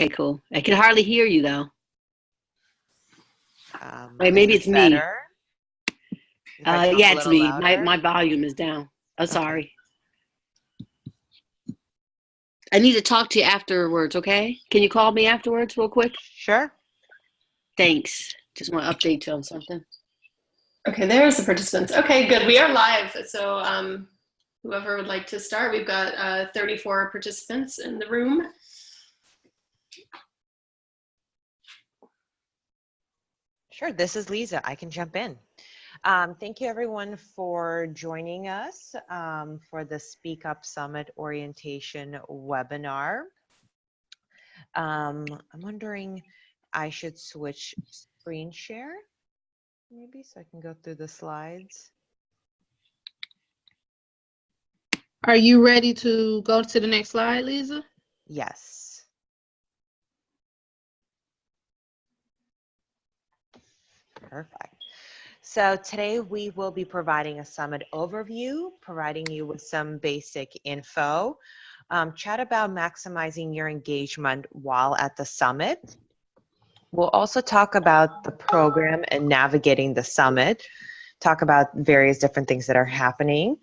Okay, cool. I can hardly hear you though. Wait, Is maybe this it's me. better? If I talk Yeah, a it's little me. louder? My volume is down. Oh, Okay. sorry. I need to talk to you afterwards, okay? Can you call me afterwards real quick? Sure. Thanks. Just want to update you on something. Okay, there's the participants. Okay, good. We are live. So whoever would like to start, we've got 34 participants in the room. Sure, this is Lisa. I can jump in. Thank you everyone for joining us for the Speak Up Summit orientation webinar. I'm wondering, I should switch screen share maybe so I can go through the slides. Are you ready to go to the next slide, Lisa? Yes. Perfect. So today we will be providing a summit overview, providing you with some basic info, chat about maximizing your engagement while at the summit. We'll also talk about the program and navigating the summit, talk about various different things that are happening.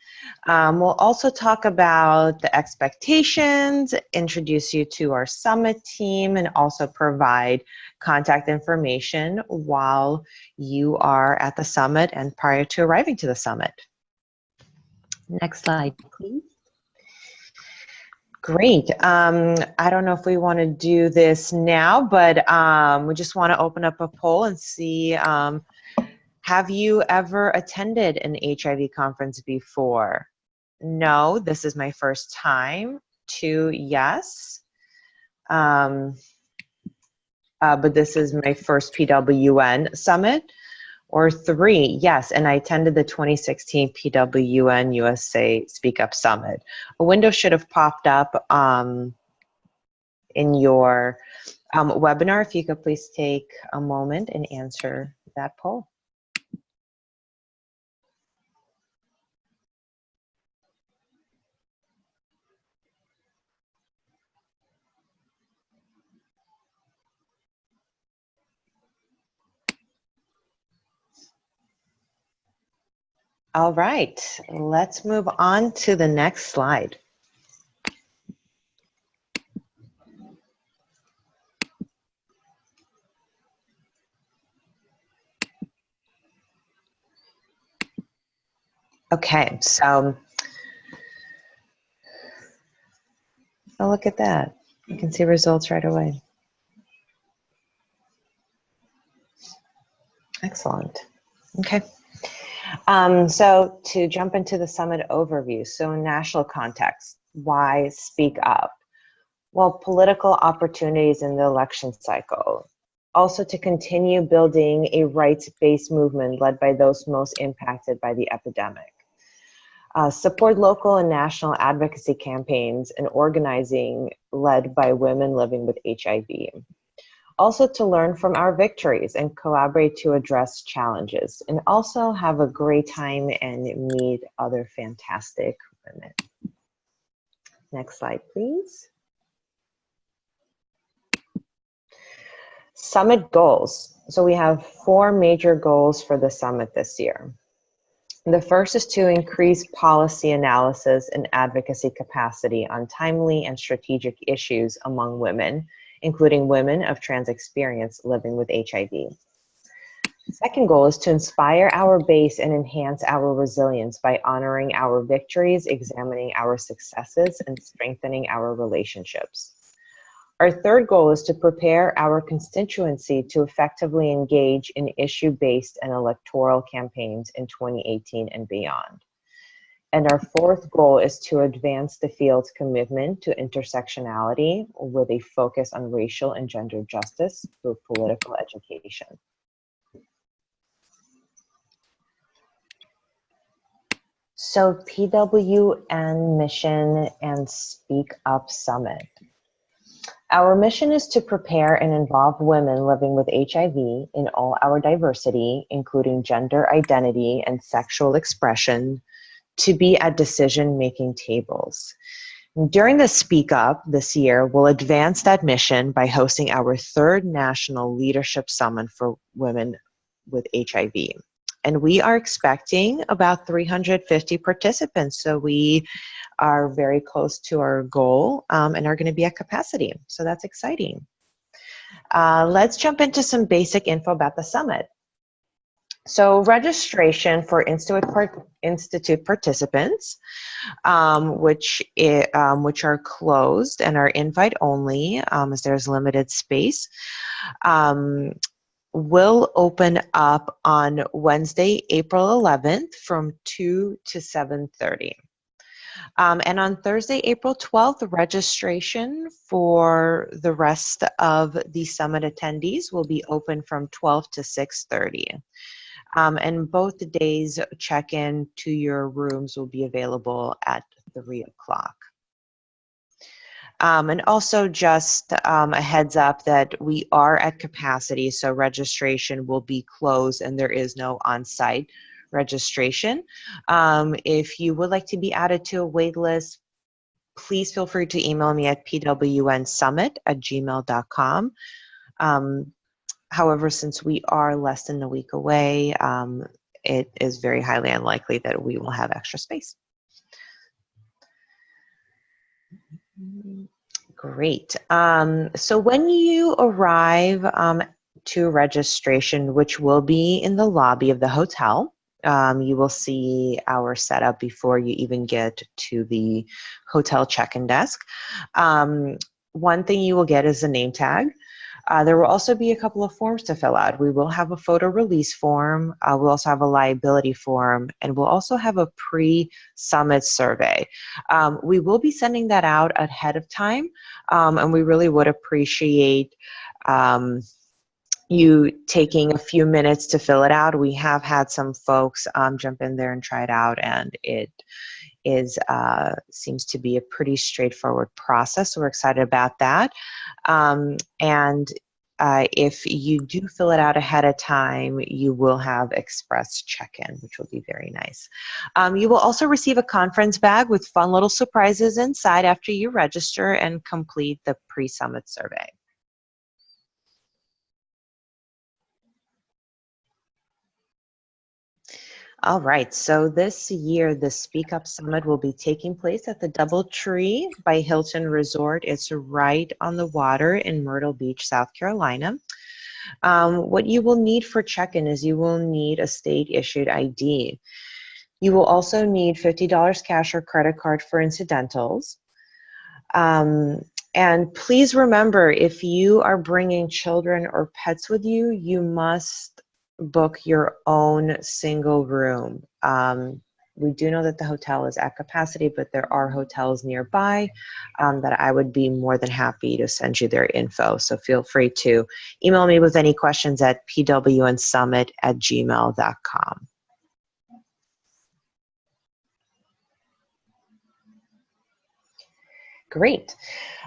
We'll also talk about the expectations, introduce you to our summit team, and also provide contact information while you are at the summit and prior to arriving to the summit. Next slide, please. Great. I don't know if we want to do this now, but we just want to open up a poll and see, have you ever attended an HIV conference before? No, this is my first time. 2, yes. But this is my first PWN summit. Or 3, yes, and I attended the 2016 PWN-USA Speak Up Summit. A window should have popped up in your webinar. If you could please take a moment and answer that poll. All right, let's move on to the next slide. Okay, so oh, look at that. You can see results right away. Excellent. Okay. So to jump into the summit overview, so in national context, why speak up? Well, political opportunities in the election cycle. Also to continue building a rights-based movement led by those most impacted by the epidemic. Support local and national advocacy campaigns and organizing led by women living with HIV. Also to learn from our victories and collaborate to address challenges, and also have a great time and meet other fantastic women. Next slide, please. Summit goals. So we have 4 major goals for the summit this year. The first is to increase policy analysis and advocacy capacity on timely and strategic issues among women, including women of trans experience living with HIV. The second goal is to inspire our base and enhance our resilience by honoring our victories, examining our successes, and strengthening our relationships. Our third goal is to prepare our constituency to effectively engage in issue-based and electoral campaigns in 2018 and beyond. And our fourth goal is to advance the field's commitment to intersectionality with a focus on racial and gender justice through political education. So PWN mission and Speak Up Summit. Our mission is to prepare and involve women living with HIV in all our diversity, including gender identity and sexual expression, to be at decision-making tables. During the Speak Up this year, we'll advance that mission by hosting our third National Leadership Summit for Women with HIV. And we are expecting about 350 participants. So we are very close to our goal and are going to be at capacity. So that's exciting. Let's jump into some basic info about the summit. So registration for Institute participants, which are closed and are invite only, as there's limited space, will open up on Wednesday, April 11th from 2 to 7:30. And on Thursday, April 12th, registration for the rest of the summit attendees will be open from 12 to 6:30. And both days, check-in to your rooms will be available at 3 o'clock. And also just a heads up that we are at capacity, so registration will be closed and there is no on-site registration. If you would like to be added to a wait list, please feel free to email me at pwnsummit@gmail.com. However, since we are less than a week away, it is very highly unlikely that we will have extra space. Great. So when you arrive to registration, which will be in the lobby of the hotel, you will see our setup before you even get to the hotel check-in desk. One thing you will get is a name tag. There will also be a couple of forms to fill out. We will have a photo release form. We'll also have a liability form, and we'll also have a pre-summit survey. We will be sending that out ahead of time, and we really would appreciate you taking a few minutes to fill it out. We have had some folks jump in there and try it out, and it seems to be a pretty straightforward process. So we're excited about that. If you do fill it out ahead of time, you will have express check-in, which will be very nice. You will also receive a conference bag with fun little surprises inside after you register and complete the pre-summit survey. All right, so this year the Speak Up Summit will be taking place at the DoubleTree by Hilton Resort. It's right on the water in Myrtle Beach, South Carolina. What you will need for check-in is you will need a state-issued ID. You will also need $50 cash or credit card for incidentals. And please remember, if you are bringing children or pets with you, you must book your own single room. We do know that the hotel is at capacity, but there are hotels nearby that I would be more than happy to send you their info. So feel free to email me with any questions at pwnsummit@gmail.com. Great.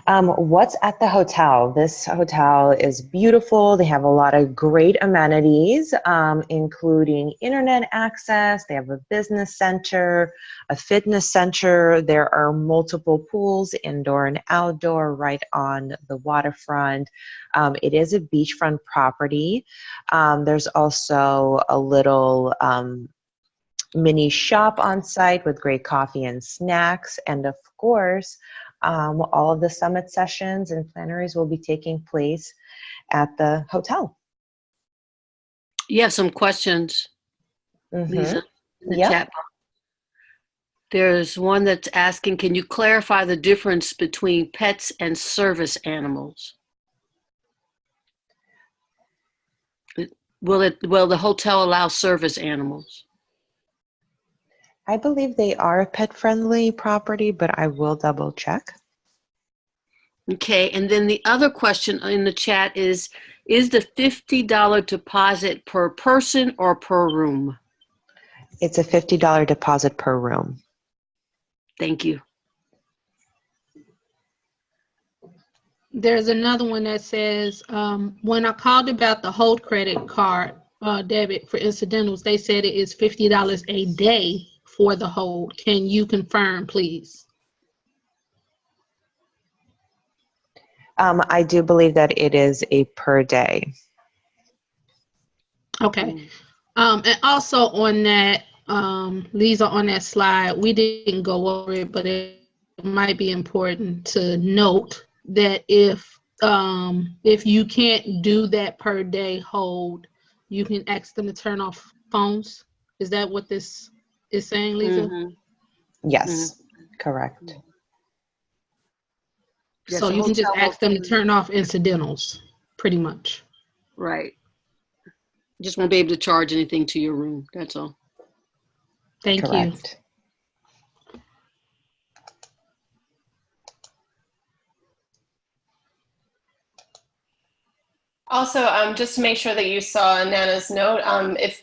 What's at the hotel? This hotel is beautiful. They have a lot of great amenities, including internet access. They have a business center, a fitness center. There are multiple pools, indoor and outdoor, right on the waterfront. It is a beachfront property. There's also a little mini shop on site with great coffee and snacks. And of course, all of the summit sessions and plenaries will be taking place at the hotel. You have some questions, Lisa, in the chat box. There's one that's asking, can you clarify the difference between pets and service animals? Will the hotel allow service animals? I believe they are a pet-friendly property, but I will double check. Okay, and then the other question in the chat is the $50 deposit per person or per room? It's a $50 deposit per room. Thank you. There's another one that says, when I called about the hold credit card debit for incidentals, they said it is $50 a day for the hold. Can you confirm, please? I do believe that it is a per day. Okay. And also on that, Lisa, on that slide, we didn't go over it, but it might be important to note that if you can't do that per day hold, you can ask them to turn off phones. Is that what this is saying, Lisa? Yes, correct. So you can just ask them to turn off incidentals, pretty much. Right. Just won't be able to charge anything to your room. That's all. Thank you. Also, just to make sure that you saw Nana's note,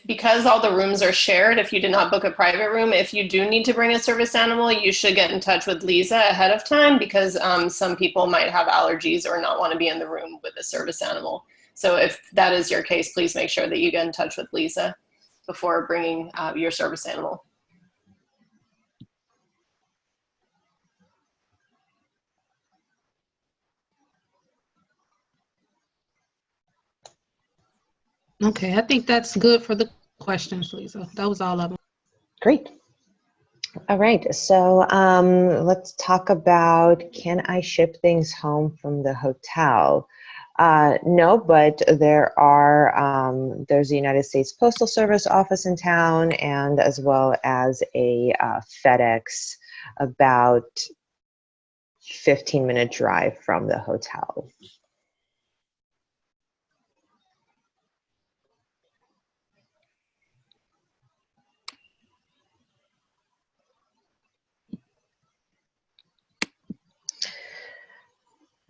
because all the rooms are shared, if you did not book a private room, if you do need to bring a service animal, you should get in touch with Lisa ahead of time, because some people might have allergies or not want to be in the room with a service animal. So if that is your case, please make sure that you get in touch with Lisa before bringing your service animal. Okay, I think that's good for the questions, Lisa. That was all of them. Great. All right, so let's talk about, can I ship things home from the hotel? No, but there's the United States Postal Service office in town, and as well as a FedEx about 15-minute drive from the hotel.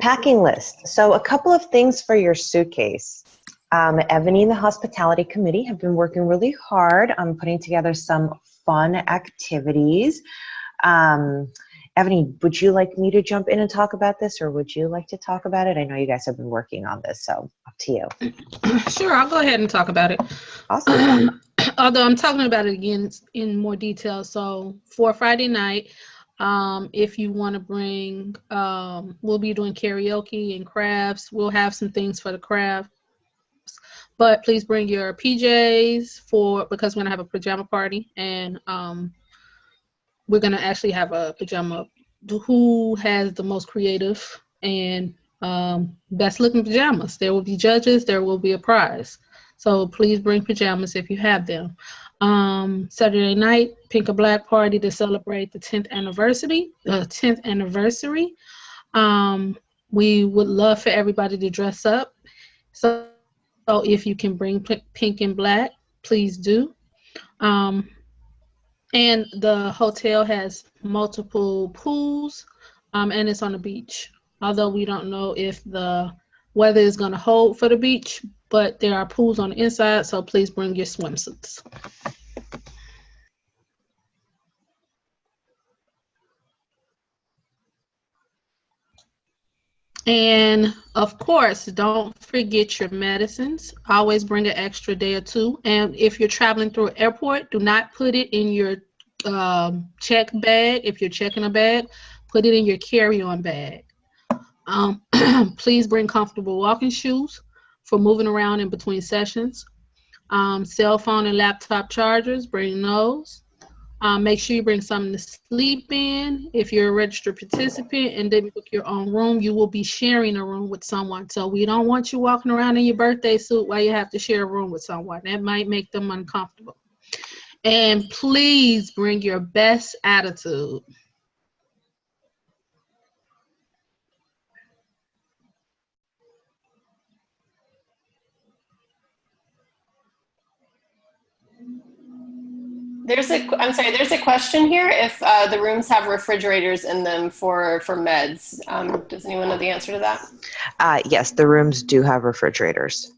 Packing list. So a couple of things for your suitcase. Ebony and the hospitality committee have been working really hard on putting together some fun activities. Ebony, would you like me to jump in and talk about this, or would you like to talk about it? I know you guys have been working on this, so up to you. Sure, I'll go ahead and talk about it. Awesome. Although I'm talking about it again in more detail. So for Friday night, if you want to bring, we'll be doing karaoke and crafts. We'll have some things for the crafts, but please bring your PJs because we're gonna have a pajama party, and we're gonna actually have a pajama. Who has the most creative and best looking pajamas? There will be judges. There will be a prize. So please bring pajamas if you have them. Saturday night, Pink and Black party to celebrate the 10th anniversary. We would love for everybody to dress up. So if you can bring pink and black, please do. And the hotel has multiple pools, and it's on the beach. Although we don't know if the weather is going to hold for the beach, but there are pools on the inside, so please bring your swimsuits. And of course, don't forget your medicines. Always bring an extra day or two. And if you're traveling through an airport, do not put it in your check bag. If you're checking a bag, put it in your carry-on bag. Please bring comfortable walking shoes for moving around in between sessions. Cell phone and laptop chargers, bring those. Make sure you bring something to sleep in. If you're a registered participant and didn't book your own room, you will be sharing a room with someone. So we don't want you walking around in your birthday suit while you have to share a room with someone. That might make them uncomfortable. And please bring your best attitude. There's a question here if the rooms have refrigerators in them for meds. Does anyone know the answer to that? Yes, the rooms do have refrigerators.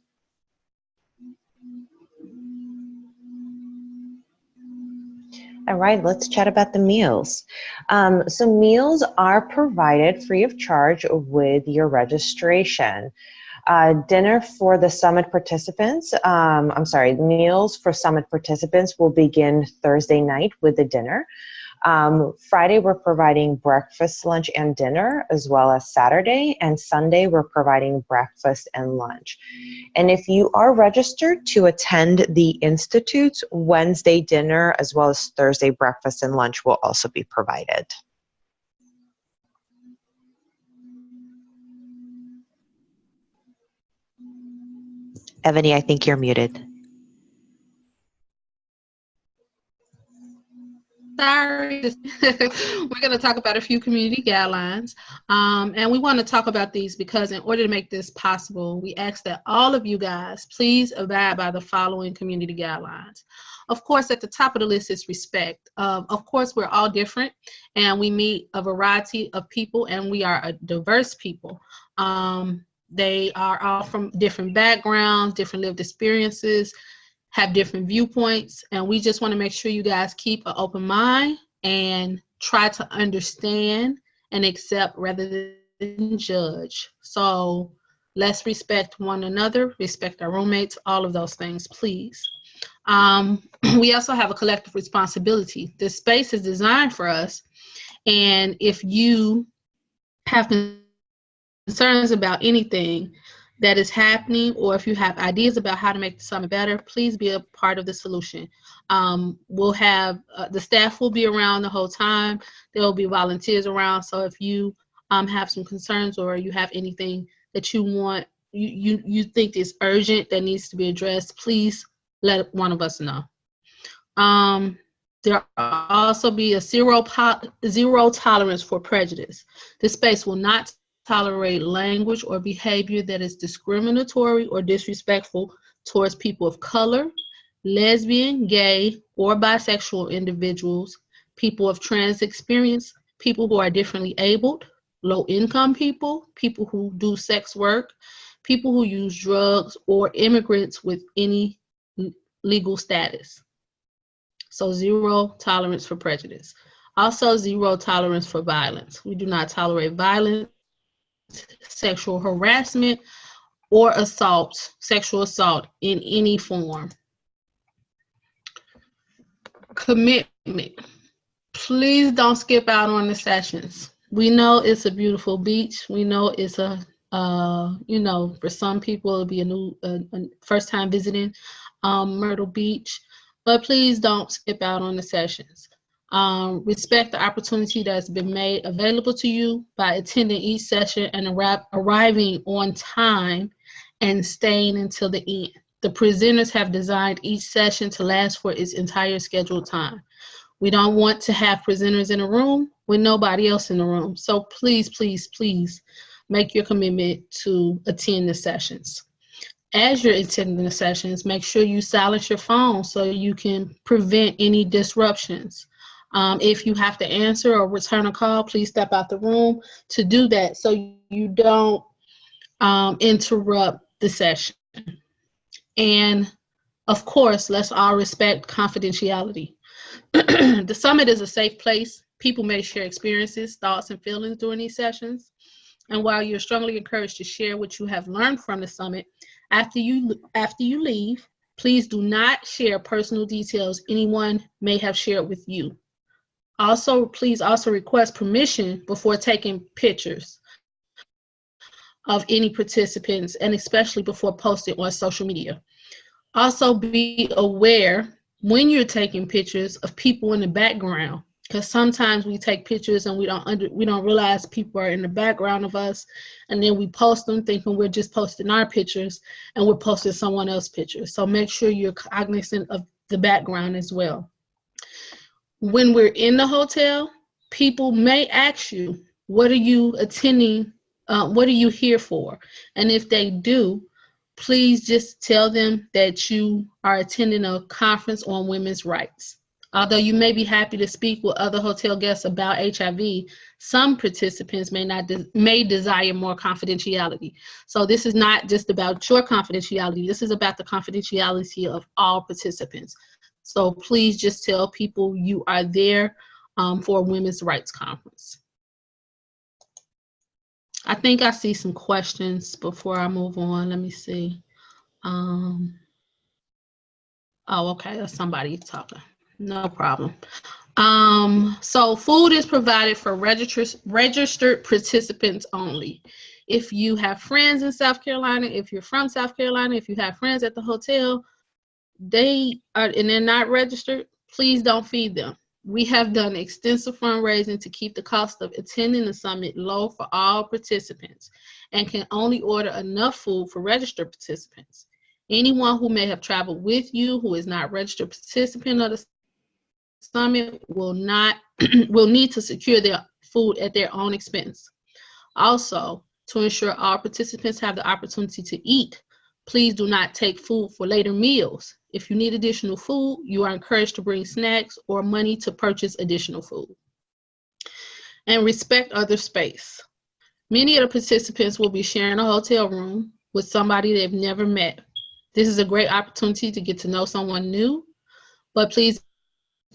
All right, let's chat about the meals. So meals are provided free of charge with your registration. Dinner for the summit participants, meals for summit participants will begin Thursday night with the dinner. Friday, we're providing breakfast, lunch, and dinner, as well as Saturday. And Sunday, we're providing breakfast and lunch. And if you are registered to attend the Institute's, Wednesday dinner, as well as Thursday breakfast and lunch will also be provided. Ebony, I think you're muted. Sorry. We're going to talk about a few community guidelines. And we want to talk about these because in order to make this possible, we ask that all of you guys please abide by the following community guidelines. Of course, at the top of the list is respect. Of course, we're all different and we meet a variety of people and we are a diverse people. They are all from different backgrounds, different lived experiences, have different viewpoints, and we just want to make sure you guys keep an open mind and try to understand and accept rather than judge. So let's respect one another, respect our roommates, all of those things, please. We also have a collective responsibility. This space is designed for us, and if you have concerns about anything that is happening, or if you have ideas about how to make the summit better, please be a part of the solution. We'll have, the staff will be around the whole time. There will be volunteers around. So if you have some concerns or you have anything that you want, you think is urgent that needs to be addressed, please let one of us know. There will also be a zero tolerance for prejudice. This space will not tolerate language or behavior that is discriminatory or disrespectful towards people of color, lesbian, gay, or bisexual individuals, people of trans experience, people who are differently abled, low-income people, people who do sex work, people who use drugs, or immigrants with any legal status. So zero tolerance for prejudice. Also, zero tolerance for violence. We do not tolerate violence, sexual harassment, or assault, sexual assault in any form. Commitment. Please don't skip out on the sessions. We know it's a beautiful beach. We know it's a, for some people it'll be a first time visiting Myrtle Beach, but please don't skip out on the sessions. Respect the opportunity that's been made available to you by attending each session and arriving on time and staying until the end. The presenters have designed each session to last for its entire scheduled time. We don't want to have presenters in a room with nobody else in the room. So please, please, please make your commitment to attend the sessions. As you're attending the sessions, make sure you silence your phone so you can prevent any disruptions. If you have to answer or return a call, please step out the room to do that so you don't interrupt the session. And of course, let's all respect confidentiality. The summit is a safe place. People may share experiences, thoughts, and feelings during these sessions. And while you're strongly encouraged to share what you have learned from the summit, after you leave, please do not share personal details anyone may have shared with you. Also, please also request permission before taking pictures of any participants, and especially before posting on social media. Also, be aware when you're taking pictures of people in the background, because sometimes we take pictures and we don't realize people are in the background of us, and then we post them thinking we're just posting our pictures and we're posting someone else's pictures. So make sure you're cognizant of the background as well. When we're in the hotel, people may ask you, what are you attending? What are you here for? And if they do, please just tell them that you are attending a conference on women's rights. Although you may be happy to speak with other hotel guests about HIV, some participants may desire more confidentiality. So this is not just about your confidentiality. This is about the confidentiality of all participants. So please just tell people you are there for a women's rights conference. I think I see some questions before I move on. Let me see. Oh, okay, that's somebody talking. No problem. So food is provided for registered participants only. If you have friends in South Carolina, if you're from South Carolina, if you have friends at the hotel, they're not registered, please don't feed them. We have done extensive fundraising to keep the cost of attending the summit low for all participants and can only order enough food for registered participants. Anyone who may have traveled with you who is not registered participant of the summit will need to secure their food at their own expense. Also, to ensure all participants have the opportunity to eat, please do not take food for later meals. If you need additional food, you are encouraged to bring snacks or money to purchase additional food. And respect other space. Many of the participants will be sharing a hotel room with somebody they've never met. This is a great opportunity to get to know someone new, but please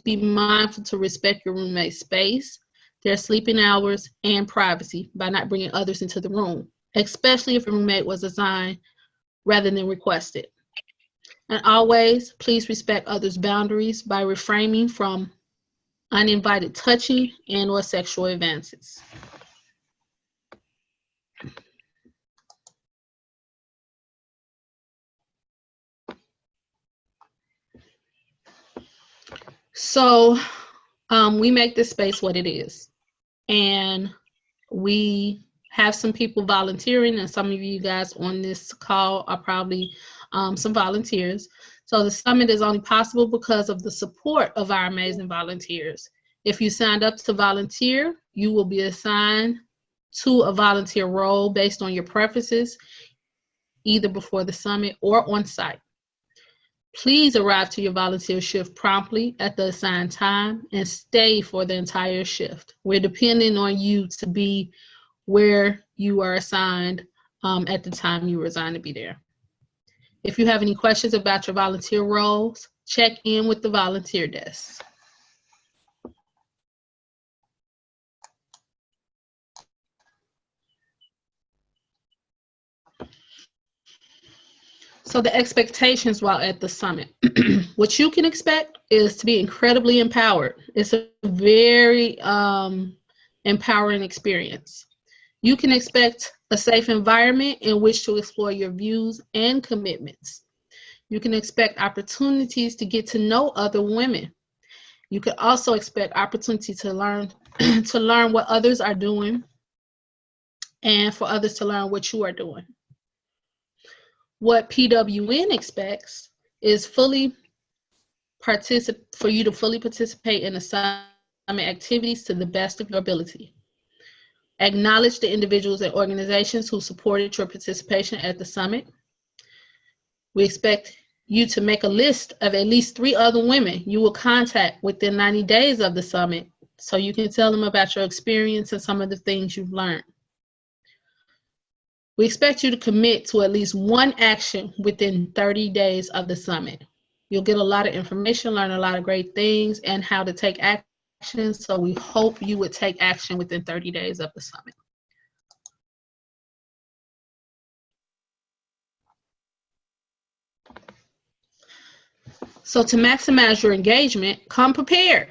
be mindful to respect your roommate's space, their sleeping hours, and privacy by not bringing others into the room, especially if your roommate was assigned rather than requested. And always, please respect others' boundaries by refraining from uninvited touching and/or sexual advances. So we make this space what it is. And we have some people volunteering, and some of you guys on this call are probably some volunteers. So the summit is only possible because of the support of our amazing volunteers. If you signed up to volunteer, you will be assigned to a volunteer role based on your preferences, either before the summit or on site. Please arrive to your volunteer shift promptly at the assigned time and stay for the entire shift. We're depending on you to be where you are assigned at the time you were assigned to be there. If you have any questions about your volunteer roles, check in with the volunteer desk. So the expectations while at the summit. What you can expect is to be incredibly empowered. It's a very empowering experience. You can expect a safe environment in which to explore your views and commitments. You can expect opportunities to get to know other women. You can also expect opportunity to learn what others are doing and for others to learn what you are doing. What PWN expects is for you to fully participate in the summit activities to the best of your ability. Acknowledge the individuals and organizations who supported your participation at the summit. We expect you to make a list of at least 3 other women you will contact within 90 days of the summit so you can tell them about your experience and some of the things you've learned. We expect you to commit to at least one action within 30 days of the summit. You'll get a lot of information, learn a lot of great things, and how to take action. So we hope you would take action within 30 days of the summit. So to maximize your engagement, come prepared.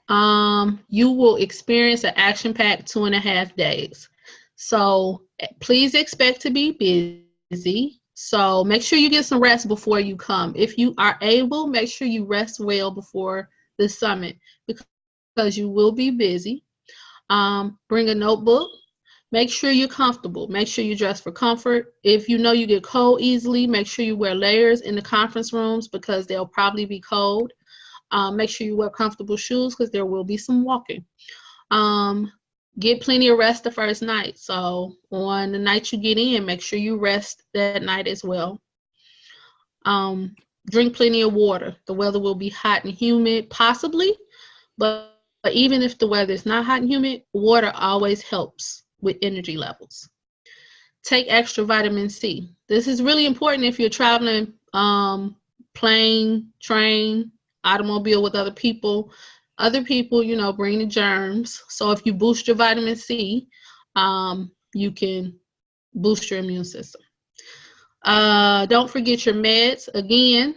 You will experience an action-packed 2.5 days. So please expect to be busy. So make sure you get some rest before you come. If you are able, make sure you rest well before the summit because you will be busy. Bring a notebook. Make sure you're comfortable. Make sure you dress for comfort. If you know you get cold easily, make sure you wear layers in the conference rooms because they'll probably be cold. Make sure you wear comfortable shoes because there will be some walking. Get plenty of rest the first night. So on the night you get in, make sure you rest that night as well. Drink plenty of water. The weather will be hot and humid, possibly, but even if the weather is not hot and humid, water always helps with energy levels. Take extra vitamin C. This is really important if you're traveling plane, train, automobile with other people, bring the germs. So if you boost your vitamin C, you can boost your immune system. Don't forget your meds. Again,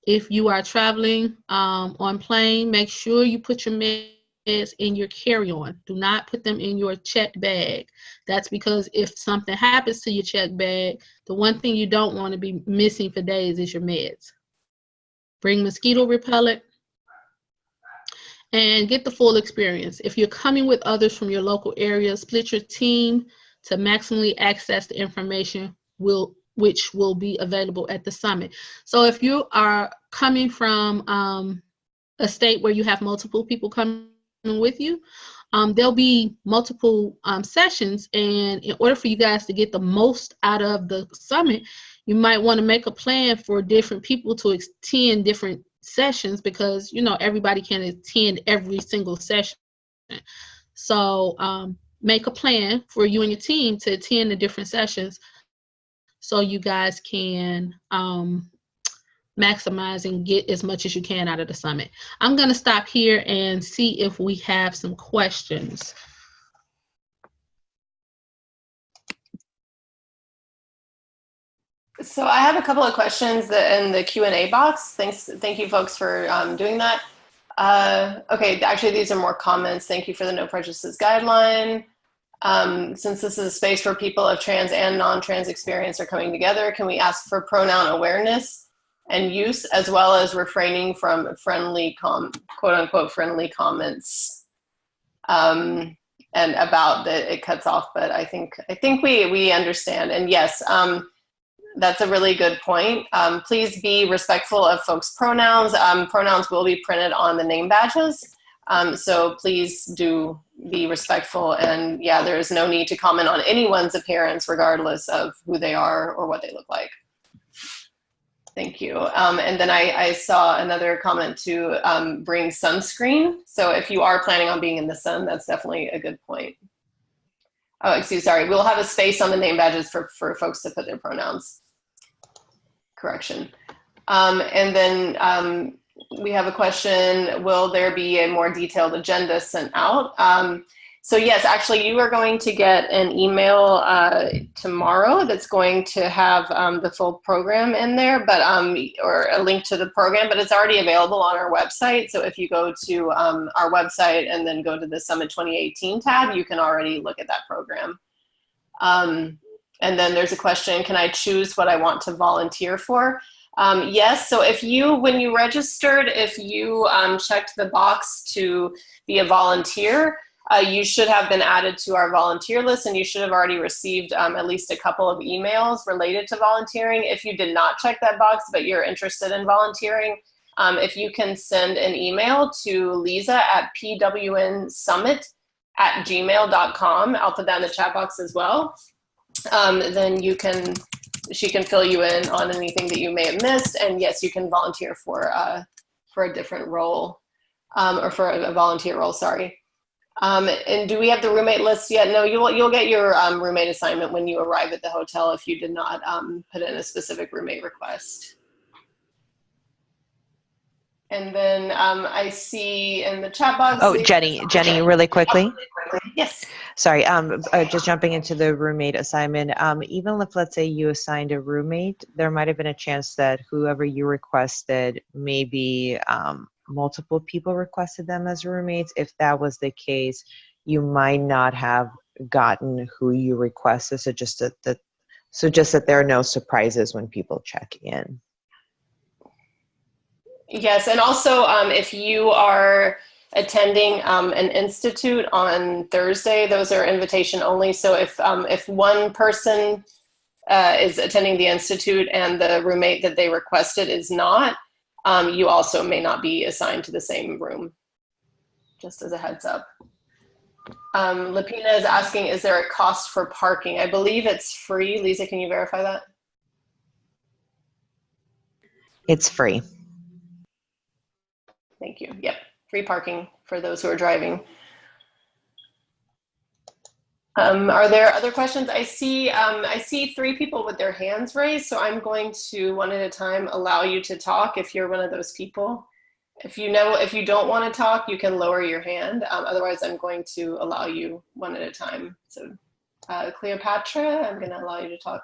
If you are traveling on plane, make sure you put your meds in your carry-on. Do not put them in your checked bag. That's because if something happens to your checked bag, the one thing you don't want to be missing for days is your meds. Bring mosquito repellent and get the full experience. If you're coming with others from your local area, split your team to maximally access the information which will be available at the summit. So if you are coming from a state where you have multiple people coming with you, there'll be multiple sessions, and in order for you guys to get the most out of the summit, you might want to make a plan for different people to attend different sessions, because you know everybody can attend every single session. So make a plan for you and your team to attend the different sessions so you guys can maximize and get as much as you can out of the summit. I'm going to stop here and see if we have some questions. So I have a couple of questions in the Q&A box. Thank you folks for doing that. Okay, actually these are more comments. Thank you for the no prejudices guideline. Since this is a space where people of trans and non-trans experience are coming together, can we ask for pronoun awareness and use, as well as refraining from friendly, quote unquote, friendly comments? And about that it cuts off, but I think we understand. And yes, that's a really good point. Please be respectful of folks' pronouns. Pronouns will be printed on the name badges. So please do be respectful. And yeah, there is no need to comment on anyone's appearance, regardless of who they are or what they look like. Thank you. And then I saw another comment to bring sunscreen. So if you are planning on being in the sun, that's definitely a good point. Oh, sorry. We'll have a space on the name badges for folks to put their pronouns. Correction. And then we have a question, will there be a more detailed agenda sent out? So yes, actually you are going to get an email tomorrow that's going to have the full program in there, but or a link to the program, but it's already available on our website. So if you go to our website and then go to the Summit 2018 tab, you can already look at that program. And then there's a question, can I choose what I want to volunteer for? Yes, so when you registered, if you checked the box to be a volunteer, you should have been added to our volunteer list, and you should have already received at least a couple of emails related to volunteering. If you did not check that box, but you're interested in volunteering, if you can send an email to Lisa at pwnsummit@gmail.com, I'll put that in the chat box as well. Then she can fill you in on anything that you may have missed, and yes, you can volunteer for a different role, or for a volunteer role, sorry. And do we have the roommate list yet? No, you'll get your roommate assignment when you arrive at the hotel if you did not put in a specific roommate request. And then I see in the chat box. Oh, Jenny, really quickly. Yes. Sorry, just jumping into the roommate assignment. Even if, let's say, you assigned a roommate, there might have been a chance that whoever you requested, maybe multiple people requested them as roommates. If that was the case, you might not have gotten who you requested. So just that there are no surprises when people check in. Yes, and also if you are attending an institute on Thursday, those are invitation only. So if one person is attending the institute and the roommate that they requested is not, you also may not be assigned to the same room, just as a heads up. Lapina is asking, is there a cost for parking? I believe it's free. Lisa, can you verify that? It's free. Thank you. Yep, free parking for those who are driving. Are there other questions? I see 3 people with their hands raised, so I'm going to one at a time allow you to talk if you're one of those people. If you don't want to talk, you can lower your hand. Otherwise, I'm going to allow you one at a time. So Cleopatra, I'm going to allow you to talk.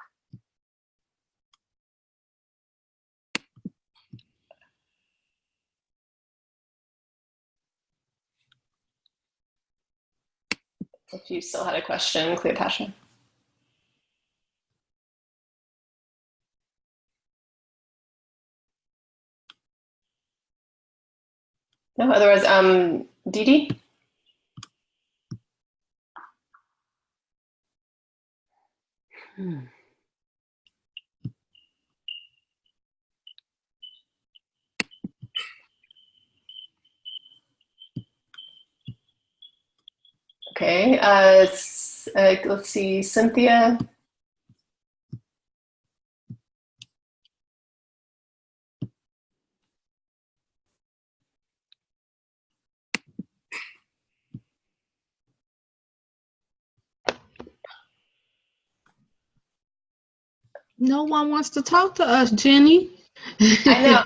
If you still had a question, Cleopatra. No, otherwise, Dee Dee? Okay, let's see, Cynthia. No one wants to talk to us, Jenny. I know.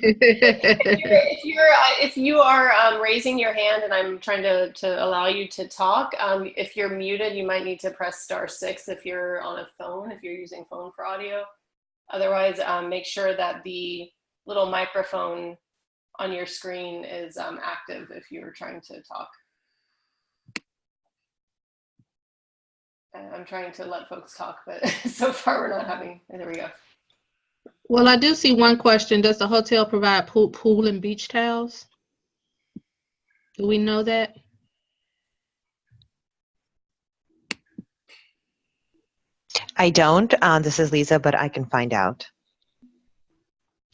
If you are raising your hand and I'm trying to allow you to talk, if you're muted, you might need to press *6 if you're on a phone, if you're using phone for audio. Otherwise, make sure that the little microphone on your screen is active if you're trying to talk. I'm trying to let folks talk, but so far we're not having, there we go. Well, I do see one question. Does the hotel provide pool and beach towels? Do we know that? I don't. This is Lisa, but I can find out.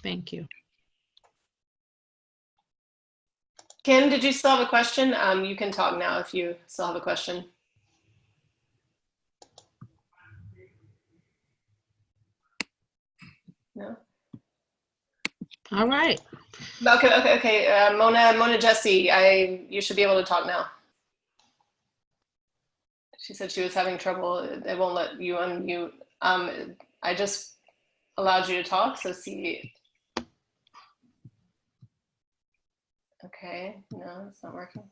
Thank you. Kim, did you still have a question? You can talk now if you still have a question. No? All right. Okay. Mona Jesse, you should be able to talk now. She said she was having trouble. It won't let you unmute. I just allowed you to talk, so see. Okay, no, it's not working.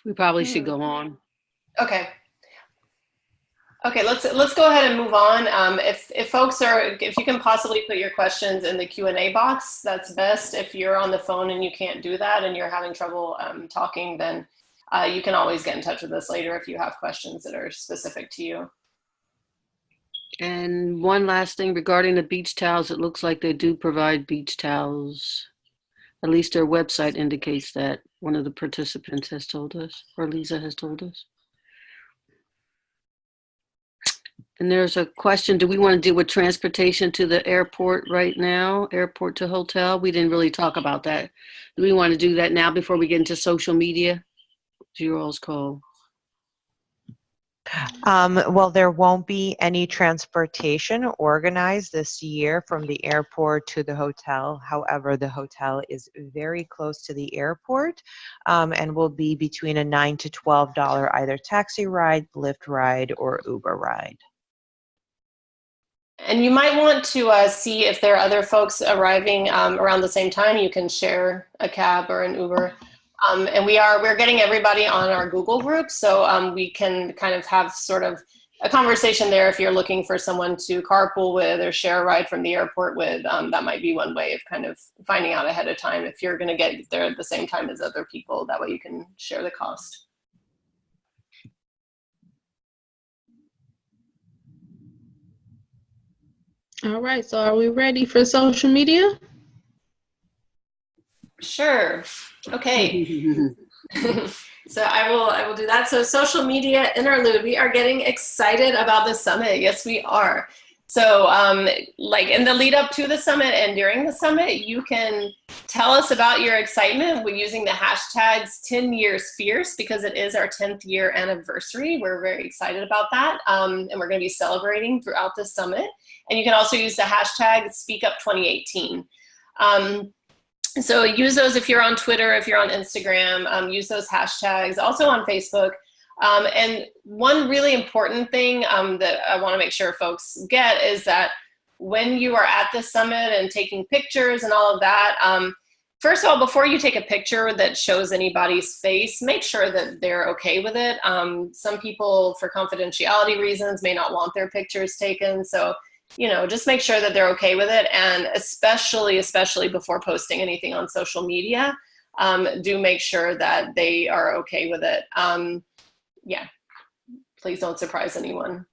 We probably should go on. Okay. Okay, let's go ahead and move on. If folks if you can possibly put your questions in the Q&A box, that's best. If you're on the phone and you can't do that and you're having trouble talking, then you can always get in touch with us later if you have questions that are specific to you. And one last thing regarding the beach towels, it looks like they do provide beach towels. At least their website indicates that. One of the participants has told us, or Lisa has told us. And there's a question, do we want to deal with transportation to the airport right now? Airport to hotel? We didn't really talk about that. Do we want to do that now before we get into social media? It's your all's call. Well, there won't be any transportation organized this year from the airport to the hotel. However, the hotel is very close to the airport and will be between a $9 to $12 either taxi ride, Lyft ride, or Uber ride. And you might want to see if there are other folks arriving around the same time. You can share a cab or an Uber. And we're getting everybody on our Google group, so we can kind of have sort of a conversation there if you're looking for someone to carpool with or share a ride from the airport with. That might be one way of kind of finding out ahead of time if you're going to get there at the same time as other people. That way you can share the cost. All right, so are we ready for social media? Sure. Okay. So I will do that. So social media interlude, we are getting excited about the summit. Yes, we are. So like in the lead up to the summit and during the summit, you can tell us about your excitement with using the hashtags 10 years fierce because it is our 10th year anniversary. We're very excited about that. And we're going to be celebrating throughout the summit. And you can also use the hashtag SpeakUp2018. So use those if you're on Twitter, if you're on Instagram, use those hashtags, also on Facebook. And one really important thing that I want to make sure folks get is that when you are at the summit and taking pictures and all of that, first of all, before you take a picture that shows anybody's face, make sure that they're okay with it. Some people, for confidentiality reasons, may not want their pictures taken. So just make sure that they're okay with it. And especially before posting anything on social media, do make sure that they are okay with it. Yeah, please don't surprise anyone.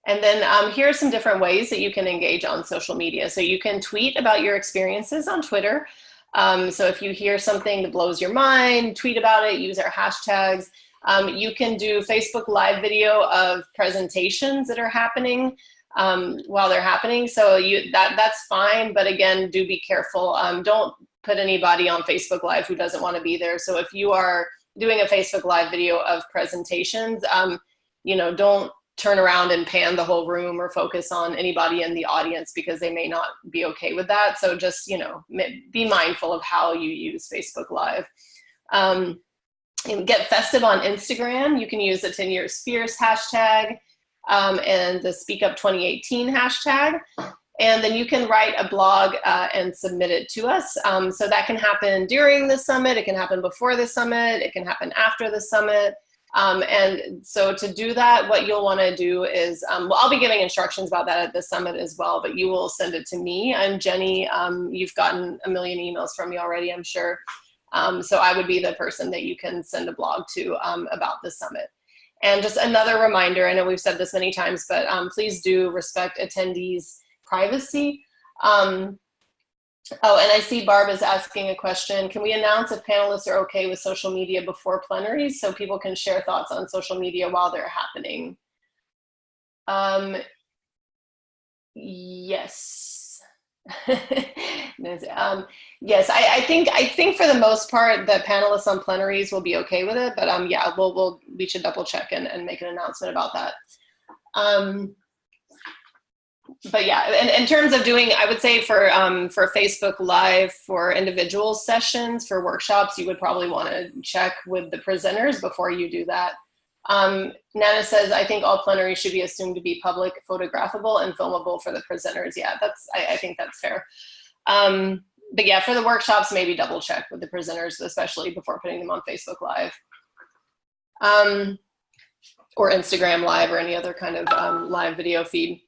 And then here are some different ways that you can engage on social media. So you can tweet about your experiences on Twitter. So if you hear something that blows your mind, tweet about it, use our hashtags. You can do Facebook Live video of presentations that are happening while they're happening. So that's fine, but again, do be careful. Don't put anybody on Facebook Live who doesn't want to be there. So if you are doing a Facebook Live video of presentations, don't turn around and pan the whole room or focus on anybody in the audience because they may not be okay with that. So just, be mindful of how you use Facebook Live. And get festive on Instagram. You can use the 10 Years Fierce hashtag and the Speak Up 2018 hashtag. And then you can write a blog and submit it to us. So that can happen during the summit. It can happen before the summit. It can happen after the summit. And so to do that, what you'll want to do is, I'll be giving instructions about that at the summit as well, but you will send it to me. I'm Jenny. You've gotten a million emails from me already, I'm sure. So I would be the person that you can send a blog to about the summit. And just another reminder, I know we've said this many times, but please do respect attendees' privacy. Oh, and I see Barb is asking a question. Can we announce if panelists are okay with social media before plenaries so people can share thoughts on social media while they're happening? Yes. Yes, I think for the most part, the panelists on plenaries will be okay with it, but yeah, we should double check and make an announcement about that. But yeah, and in terms of doing, I would say for Facebook Live, for individual sessions, for workshops, you would probably want to check with the presenters before you do that. Nana says, I think all plenaries should be assumed to be public, photographable, and filmable for the presenters. Yeah, I think that's fair. But yeah, for the workshops, maybe double check with the presenters, especially before putting them on Facebook Live. Or Instagram Live or any other kind of live video feed.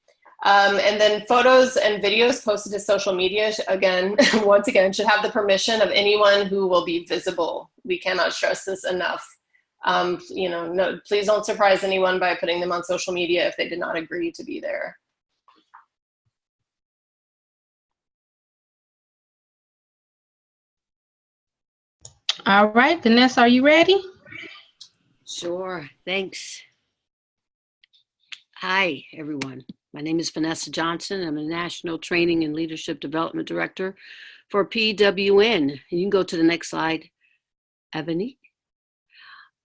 And then photos and videos posted to social media, again, once again, should have the permission of anyone who will be visible. We cannot stress this enough. No, please don't surprise anyone by putting them on social media if they did not agree to be there. All right, Vanessa, are you ready? Sure, thanks. Hi, everyone. My name is Vanessa Johnson. I'm a National Training and Leadership Development Director for PWN. You can go to the next slide, Ebony.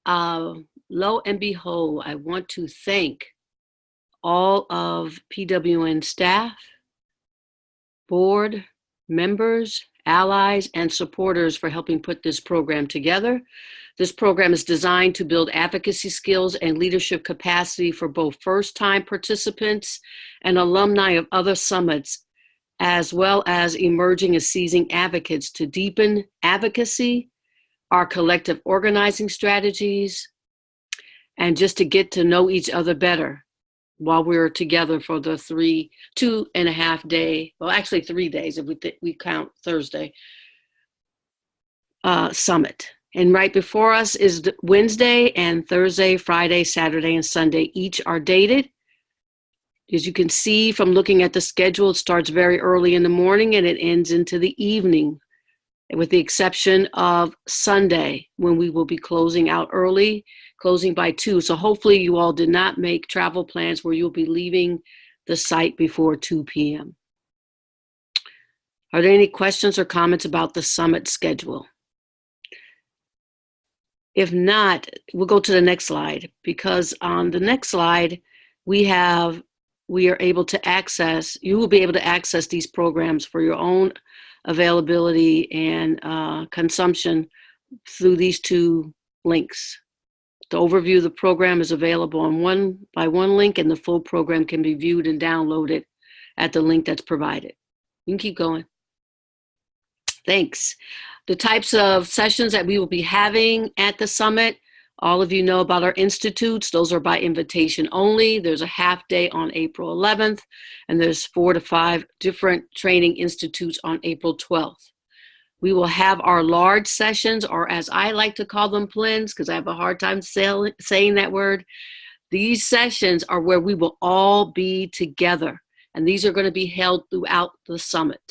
Lo and behold, I want to thank all of PWN staff, board members, allies, and supporters for helping put this program together. This program is designed to build advocacy skills and leadership capacity for both first-time participants and alumni of other summits, as well as emerging and seasoned advocates to deepen advocacy, our collective organizing strategies, and just to get to know each other better while we're together for the 2.5 day, well, actually 3 days if we count Thursday, summit. And right before us is Wednesday and Thursday, Friday, Saturday, and Sunday. Each are dated. As you can see from looking at the schedule, it starts very early in the morning and it ends into the evening, with the exception of Sunday, when we will be closing out early, closing by 2. So hopefully you all did not make travel plans where you'll be leaving the site before 2 p.m. Are there any questions or comments about the summit schedule? If not, we'll go to the next slide, because on the next slide, you will be able to access these programs for your own availability and consumption through these 2 links. The overview of the program is available on one link, and the full program can be viewed and downloaded at the link that's provided. You can keep going. Thanks. The types of sessions that we will be having at the summit, all of you know about our institutes. Those are by invitation only. There's a half day on April 11th, and there's 4 to 5 different training institutes on April 12th. We will have our large sessions, or as I like to call them, plens, because I have a hard time saying that word. These sessions are where we will all be together, and these are going to be held throughout the summit.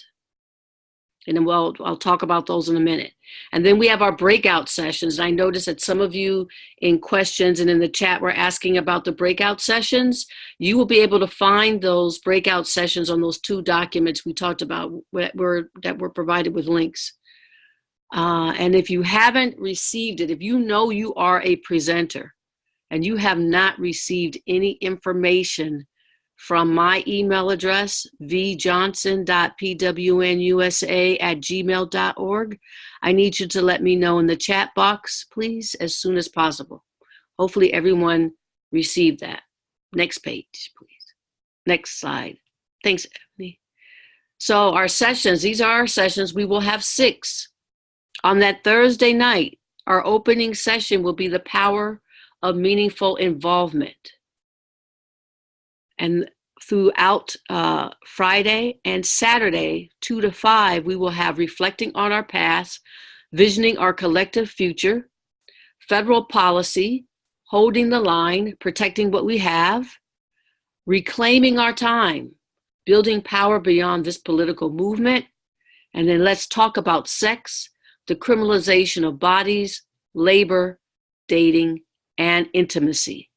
And then I'll talk about those in a minute. And then we have our breakout sessions. And I noticed that some of you in questions and in the chat were asking about the breakout sessions. You will be able to find those breakout sessions on those 2 documents we talked about that were provided with links. And if you haven't received it, if you know you are a presenter and you have not received any information from my email address, vjohnson.pwnusa@gmail.org, I need you to let me know in the chat box, please, as soon as possible. Hopefully everyone received that. Next page, please. Next slide. Thanks, Ebony. So our sessions, these are our sessions. We will have 6. On that Thursday night, our opening session will be the power of meaningful involvement. And throughout Friday and Saturday, 2 to 5, we will have reflecting on our past, visioning our collective future, federal policy, holding the line, protecting what we have, reclaiming our time, building power beyond this political movement, and then let's talk about sex, the criminalization of bodies, labor, dating, and intimacy.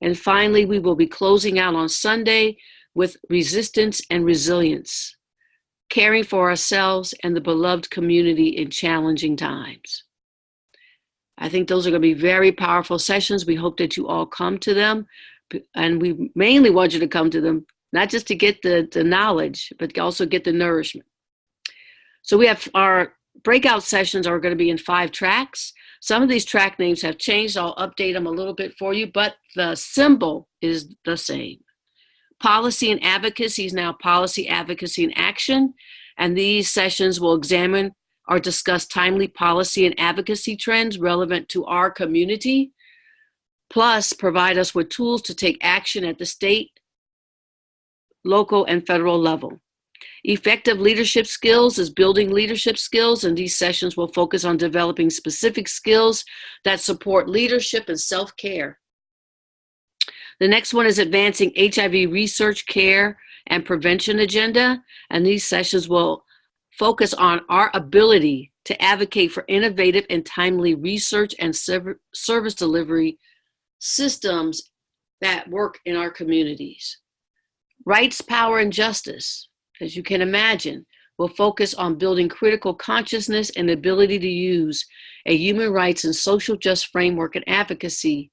And finally, we will be closing out on Sunday with resistance and resilience, caring for ourselves and the beloved community in challenging times. I think those are going to be very powerful sessions. We hope that you all come to them. And we mainly want you to come to them, not just to get the knowledge, but also get the nourishment. So we have our breakout sessions are going to be in 5 tracks. Some of these track names have changed. I'll update them a little bit for you, but the symbol is the same. Policy and advocacy is now policy, advocacy, and action. And these sessions will examine or discuss timely policy and advocacy trends relevant to our community, plus provide us with tools to take action at the state, local, and federal level. Effective leadership skills is building leadership skills, and these sessions will focus on developing specific skills that support leadership and self-care. The next one is advancing HIV research, care, and prevention agenda, and these sessions will focus on our ability to advocate for innovative and timely research and service delivery systems that work in our communities. Rights, power, and justice, as you can imagine, will focus on building critical consciousness and ability to use a human rights and social justice framework and advocacy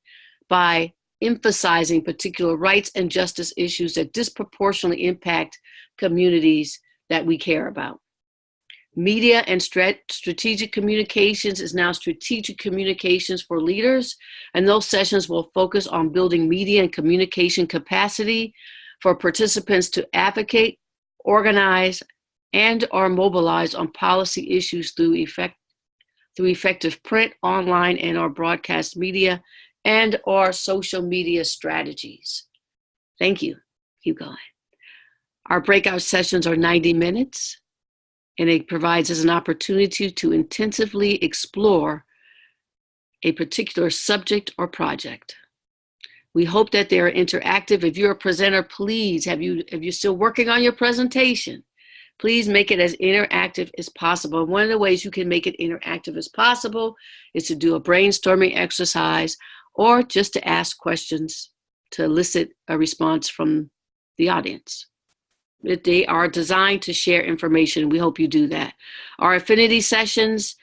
by emphasizing particular rights and justice issues that disproportionately impact communities that we care about. Media and strategic communications is now strategic communications for leaders, and those sessions will focus on building media and communication capacity for participants to advocate, organize, and or mobilize on policy issues through effective print, online, and or broadcast media and or social media strategies. Thank you. Keep going. Our breakout sessions are 90 minutes, and it provides us an opportunity to intensively explore a particular subject or project. We hope that they are interactive. If you're a presenter, please, if you're still working on your presentation, please make it as interactive as possible. One of the ways you can make it interactive as possible is to do a brainstorming exercise or just to ask questions to elicit a response from the audience. They are designed to share information. We hope you do that. Our affinity sessions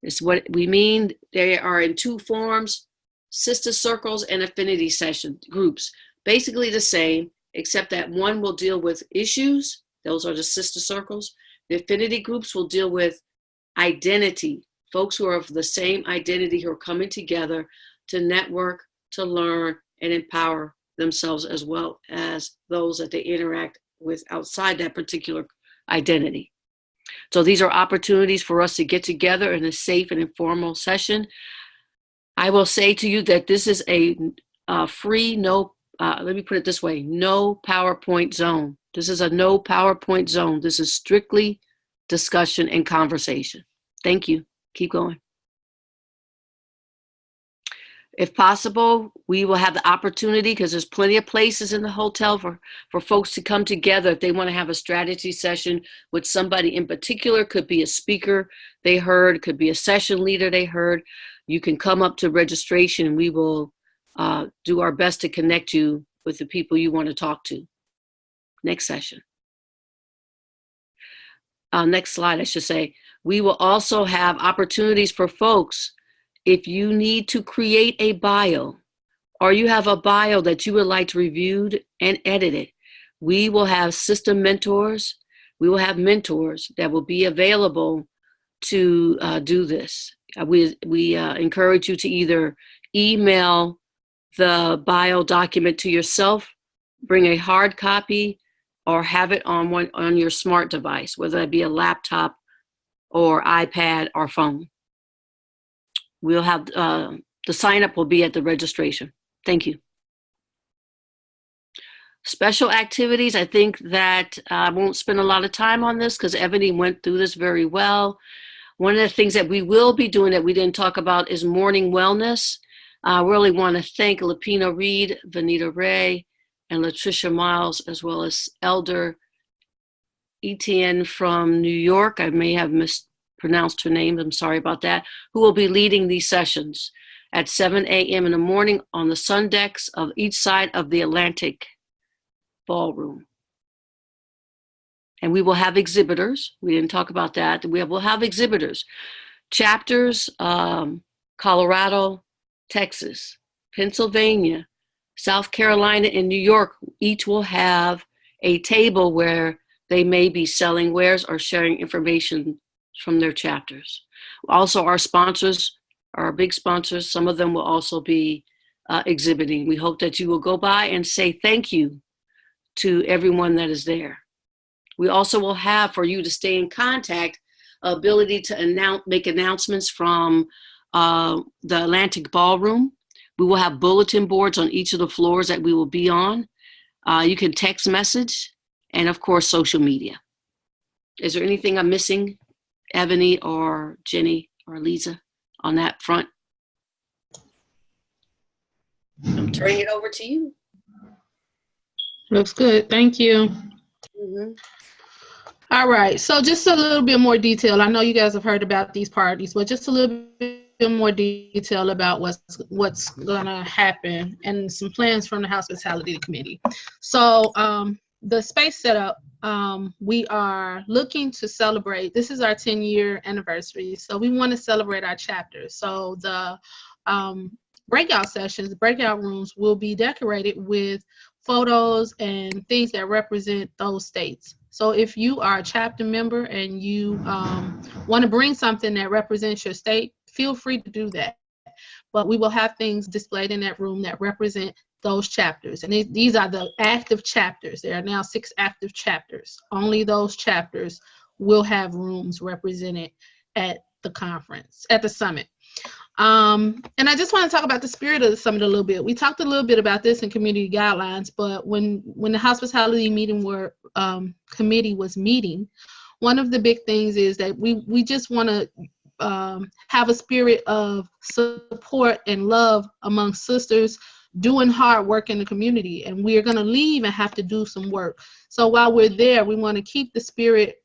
is what we mean. They are in 2 forms: sister circles and affinity session groups. Basically the same, except that one will deal with issues. Those are the sister circles. The affinity groups will deal with identity, folks who are of the same identity who are coming together to network, to learn, and empower themselves, as well as those that they interact with outside that particular identity. So these are opportunities for us to get together in a safe and informal session. I will say to you that this is a free, let me put it this way, no PowerPoint zone. This is a no PowerPoint zone. This is strictly discussion and conversation. Thank you. Keep going. If possible, we will have the opportunity, because there's plenty of places in the hotel for folks to come together if they want to have a strategy session with somebody in particular. Could be a speaker they heard, could be a session leader they heard. You can come up to registration and we will do our best to connect you with the people you want to talk to. Next session. Next slide, I should say. We will also have opportunities for folks. If you need to create a bio, or you have a bio that you would like to review and edited, we will have system mentors. We will have mentors that will be available to do this. We encourage you to either email the bio document to yourself, bring a hard copy, or have it on your smart device, whether that be a laptop or iPad or phone. We'll have the sign up will be at the registration. Thank you. Special activities, I think that I won't spend a lot of time on this because Ebony went through this very well. One of the things that we will be doing that we didn't talk about is morning wellness. I really want to thank Lapina Reed, Vanita Ray, and Latricia Miles, as well as Elder Etienne from New York. I may have mispronounced her name. I'm sorry about that. Who will be leading these sessions at 7 a.m. in the morning on the sun decks of each side of the Atlantic Ballroom. And we will have exhibitors. We didn't talk about that. We'll have exhibitors. Chapters, Colorado, Texas, Pennsylvania, South Carolina, and New York each will have a table where they may be selling wares or sharing information from their chapters. Also, our sponsors, our big sponsors, some of them will also be exhibiting. We hope that you will go by and say thank you to everyone that is there. We also will have, for you to stay in contact, ability to make announcements from the Atlantic Ballroom. We will have bulletin boards on each of the floors that we will be on. You can text message, and of course, social media. Is there anything I'm missing, Ebony or Jenny or Lisa, on that front? I'm turning it over to you. Looks good. Thank you. Mm-hmm. All right. So just a little bit more detail. I know you guys have heard about these parties, but just a little bit more detail about what's gonna happen and some plans from the Hospitality Committee. So the space setup, we are looking to celebrate. This is our 10-year anniversary, so we want to celebrate our chapters. So the breakout sessions, breakout rooms will be decorated with photos and things that represent those states. So if you are a chapter member and you want to bring something that represents your state, feel free to do that. But we will have things displayed in that room that represent those chapters. And these are the active chapters. There are now 6 active chapters. Only those chapters will have rooms represented at the conference, at the summit. And I just want to talk about the spirit of the summit a little bit. We talked a little bit about this in community guidelines, but when the hospitality committee was meeting, one of the big things is that we just want to have a spirit of support and love among sisters doing hard work in the community. And we are going to leave and have to do some work. So while we're there, we want to keep the spirit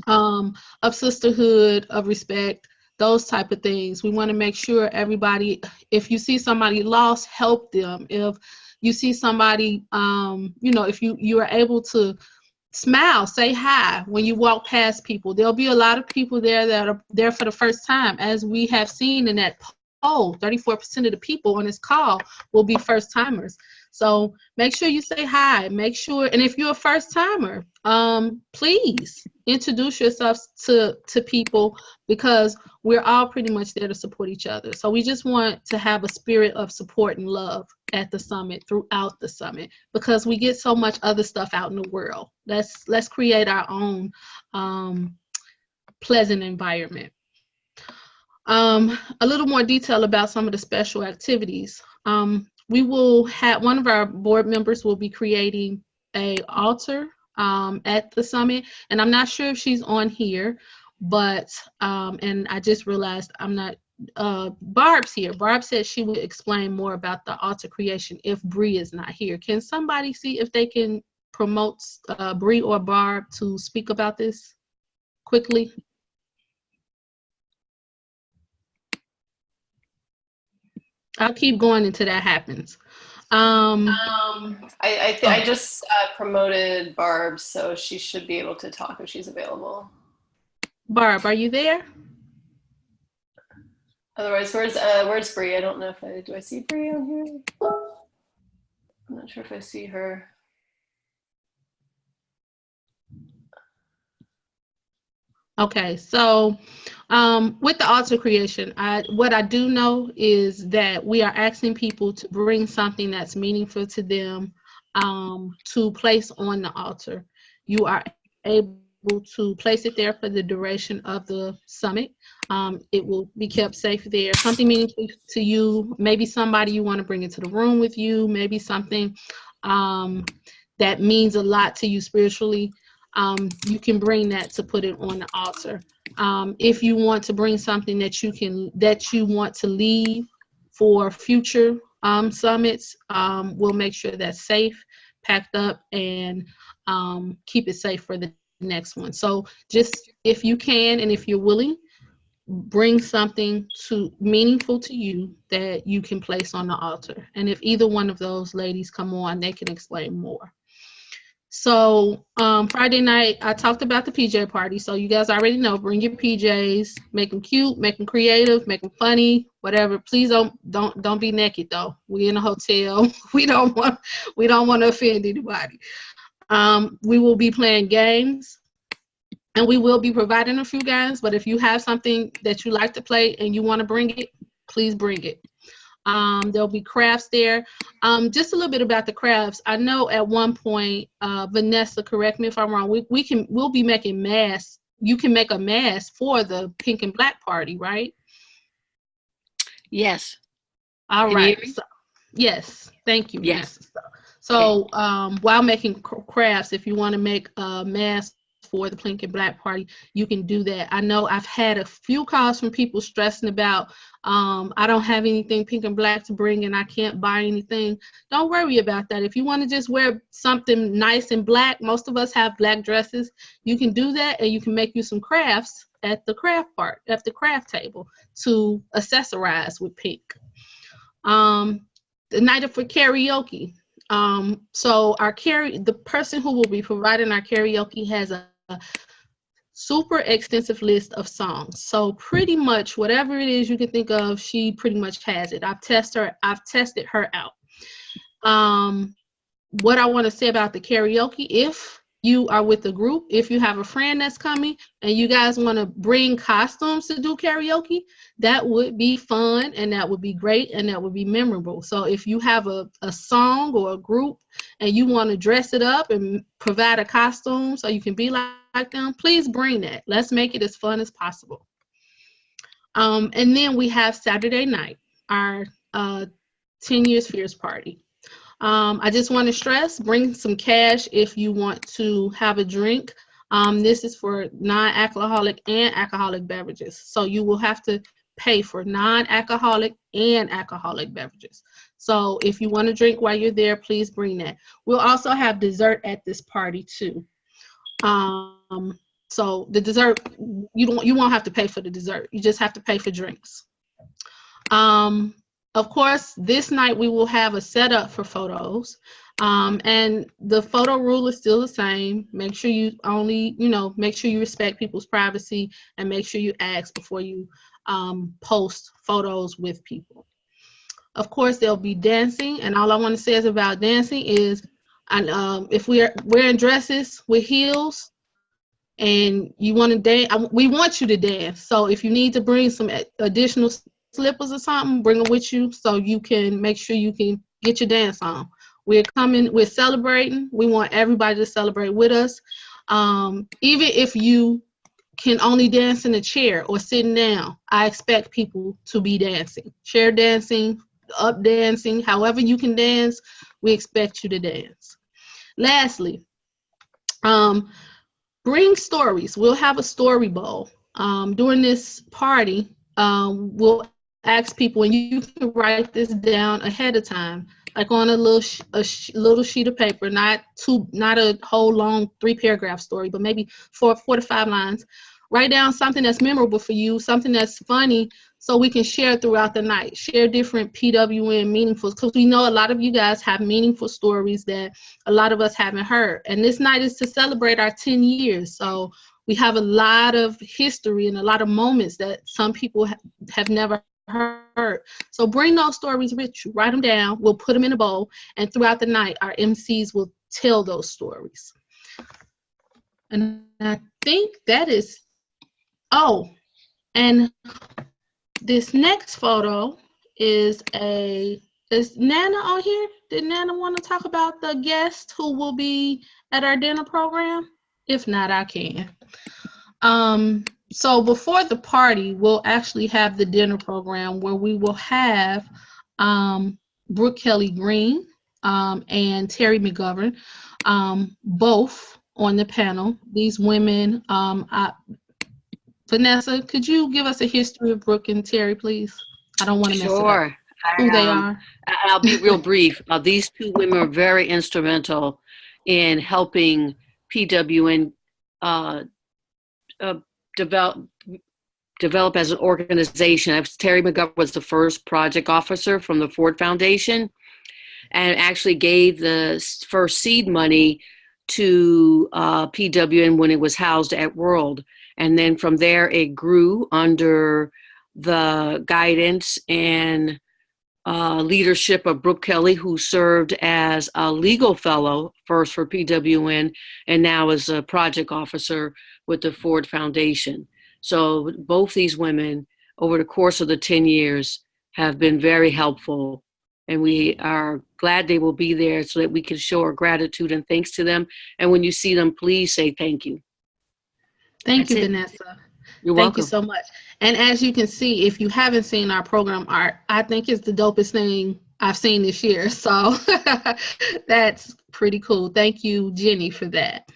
of sisterhood, of respect, those type of things. We want to make sure everybody, if you see somebody lost, help them. If you see somebody, if you are able to smile, say hi when you walk past people. There'll be a lot of people there that are there for the first time. As we have seen in that poll, 34% of the people on this call will be first timers. So make sure you say hi, make sure, and if you're a first timer, please introduce yourselves to people, because we're all pretty much there to support each other. So we just want to have a spirit of support and love at the summit, throughout the summit, because we get so much other stuff out in the world. Let's create our own pleasant environment. A little more detail about some of the special activities. We will have, one of our board members will be creating an altar at the summit, and I'm not sure if she's on here, but and I just realized I'm not. Barb's here. Barb said she would explain more about the altar creation if Bree is not here. Can somebody see if they can promote Bree or Barb to speak about this quickly? I'll keep going until that happens. I just promoted Barb, so she should be able to talk if she's available. Barb, are you there? Otherwise, where's Bree? I don't know if do I see Bree on here? I'm not sure if I see her. Okay, so with the altar creation, what I do know is that we are asking people to bring something that's meaningful to them to place on the altar. You are able to place it there for the duration of the summit. It will be kept safe there. Something meaningful to you, maybe somebody you want to bring into the room with you, maybe something that means a lot to you spiritually. You can bring that to put it on the altar. If you want to bring something that you want to leave for future summits, we'll make sure that's safe, packed up, and keep it safe for the next one. So just if you can and if you're willing, bring something meaningful to you that you can place on the altar. And if either one of those ladies come on, they can explain more. So Friday night, I talked about the PJ party. So you guys already know, bring your PJs, make them cute, make them creative, make them funny, whatever. Please don't be naked though. We in a hotel. We don't want to offend anybody. We will be playing games, and we will be providing a few games. But if you have something that you like to play and you want to bring it, please bring it. There'll be crafts there. Just a little bit about the crafts. I know at one point, Vanessa, correct me if I'm wrong, we'll be making masks. You can make a mask for the pink and black party, right? Yes. All right. So, yes. Thank you, Vanessa. Yes. So while making crafts, if you want to make a mask for the pink and black party, you can do that. I know I've had a few calls from people stressing about I don't have anything pink and black to bring and I can't buy anything. Don't worry about that. If you want to just wear something nice and black, most of us have black dresses, you can do that, and you can make you some crafts at the craft table to accessorize with pink. The night for karaoke. So the person who will be providing our karaoke has a super extensive list of songs. So pretty much whatever it is you can think of, she pretty much has it. I've tested her out. What I want to say about the karaoke, if you are with a group, if you have a friend that's coming and you guys want to bring costumes to do karaoke, that would be fun and that would be great and that would be memorable. So if you have a song or a group and you want to dress it up and provide a costume so you can be like them, please bring that. Let's make it as fun as possible. And then we have Saturday night, our 10 Years Fierce party. I just want to stress, bring some cash if you want to have a drink. This is for non-alcoholic and alcoholic beverages. So you will have to pay for non-alcoholic and alcoholic beverages. So if you want to drink while you're there, please bring that. We'll also have dessert at this party too. So the dessert, you won't have to pay for the dessert. You just have to pay for drinks. Of course, this night we will have a setup for photos, and the photo rule is still the same. Make sure you make sure you respect people's privacy and make sure you ask before you post photos with people. Of course, there'll be dancing, and all I want to say is about dancing is, if we're wearing dresses with heels and you want to dance, we want you to dance. So if you need to bring some additional slippers or something, bring them with you so you can make sure you can get your dance on. We're celebrating. We want everybody to celebrate with us. Even if you can only dance in a chair or sitting down, I expect people to be dancing. Chair dancing, up dancing, however you can dance, we expect you to dance. Lastly, bring stories. We'll have a story bowl. during this party, we'll ask people, and you can write this down ahead of time, like on a little little sheet of paper, not a whole long 3-paragraph story, but maybe 4 to 5 lines. Write down something that's memorable for you, something that's funny, so we can share throughout the night. Share different PWN meaningful, because we know a lot of you guys have meaningful stories that a lot of us haven't heard. And this night is to celebrate our 10 years. So we have a lot of history and a lot of moments that some people have never heard. So bring those stories with you. Write them down. We'll put them in a bowl. And throughout the night, our MCs will tell those stories. And I think that is, oh, and this next photo is Nana on here? Did Nana want to talk about the guest who will be at our dinner program? If not, I can. So before the party, we'll actually have the dinner program where we will have Brooke Kelly Green and Terry McGovern, both on the panel. These women, Vanessa, could you give us a history of Brooke and Terry, please? I don't want to mess it up. Who they are. I'll be real brief. These two women are very instrumental in helping PWN develop as an organization. Terry McGovern was the first project officer from the Ford Foundation and actually gave the first seed money to PWN when it was housed at World. And then from there, it grew under the guidance and leadership of Brooke Kelly, who served as a legal fellow first for PWN and now as a project officer with the Ford Foundation. So both these women, over the course of the 10 years, have been very helpful. And we are glad they will be there so that we can show our gratitude and thanks to them. And when you see them, please say thank you. Thank you, Vanessa. You're welcome. Thank you so much. And as you can see, if you haven't seen our program art, I think it's the dopest thing I've seen this year. So that's pretty cool. Thank you, Jenny, for that.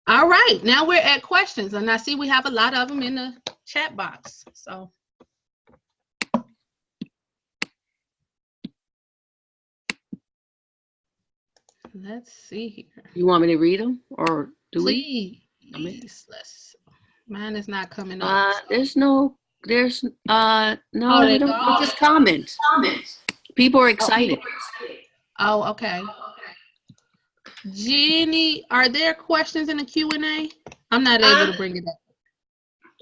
All right, now we're at questions. And I see we have a lot of them in the chat box. So. Let's see here. You want me to read them or do we? Please, mine is not coming up. No, we just comment. People are excited. Oh, okay. Jenny, are there questions in the Q&A? I'm not able to bring it up.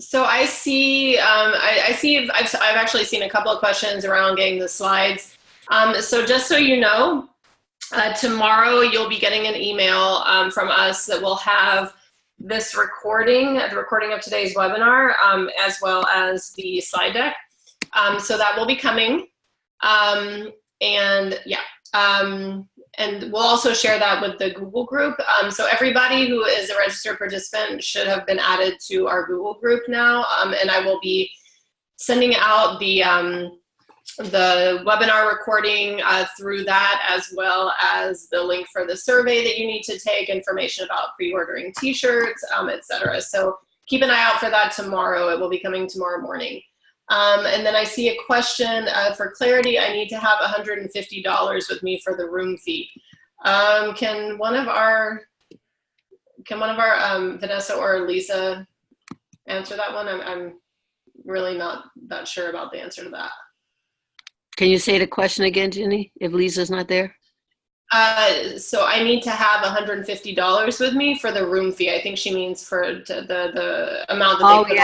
So I see, I've actually seen a couple of questions around getting the slides. So just so you know, tomorrow you'll be getting an email from us that will have this recording, the recording of today's webinar, as well as the slide deck. So that will be coming. And we'll also share that with the Google group. So everybody who is a registered participant should have been added to our Google group now. And I will be sending out the webinar recording through that, as well as the link for the survey that you need to take, information about pre-ordering t-shirts, etc. So keep an eye out for that tomorrow. It will be coming tomorrow morning. And then I see a question for clarity. I need to have $150 with me for the room fee. Can one of our Vanessa or Lisa answer that one? I'm really not that sure about the answer to that. Can you say the question again, Jenny, if Lisa's not there? So I need to have $150 with me for the room fee. I think she means for the amount that they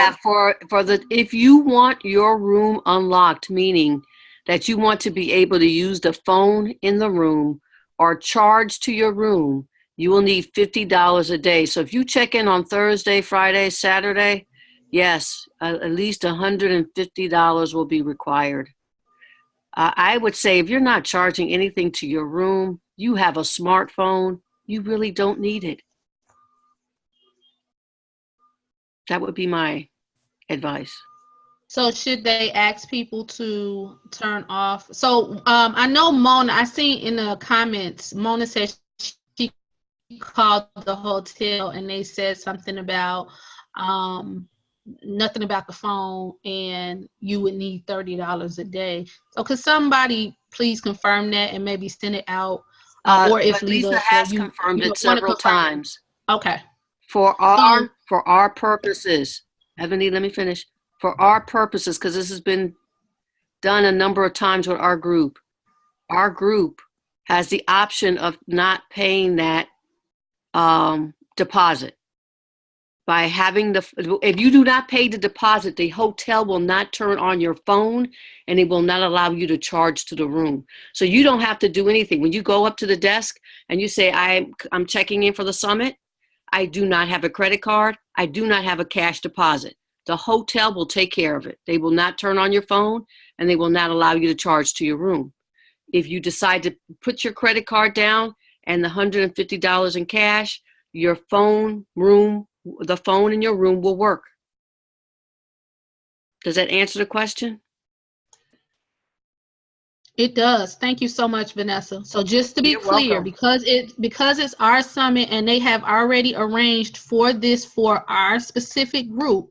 put in. If you want your room unlocked, meaning that you want to be able to use the phone in the room or charge to your room, you will need $50 a day. So if you check in on Thursday, Friday, Saturday, yes, at least $150 will be required. I would say if you're not charging anything to your room, you have a smartphone, you really don't need it. That would be my advice. So should they ask people to turn off? So I know Mona, I seen in the comments, Mona said she called the hotel and they said something about nothing about the phone, and you would need $30 a day. So could somebody please confirm that and maybe send it out? Or if Lisa has confirmed it several times. Okay. For our purposes, Ebony, let me finish. For our purposes, because this has been done a number of times with our group has the option of not paying that deposit. By having if you do not pay the deposit, the hotel will not turn on your phone and it will not allow you to charge to the room. So you don't have to do anything. When you go up to the desk and you say, I'm checking in for the summit, I do not have a credit card, I do not have a cash deposit. The hotel will take care of it. They will not turn on your phone and they will not allow you to charge to your room. If you decide to put your credit card down and the $150 in cash, the phone in your room will work. Does that answer the question? It does. Thank you so much, Vanessa. So just to be clear, because it's our summit and they have already arranged for this for our specific group,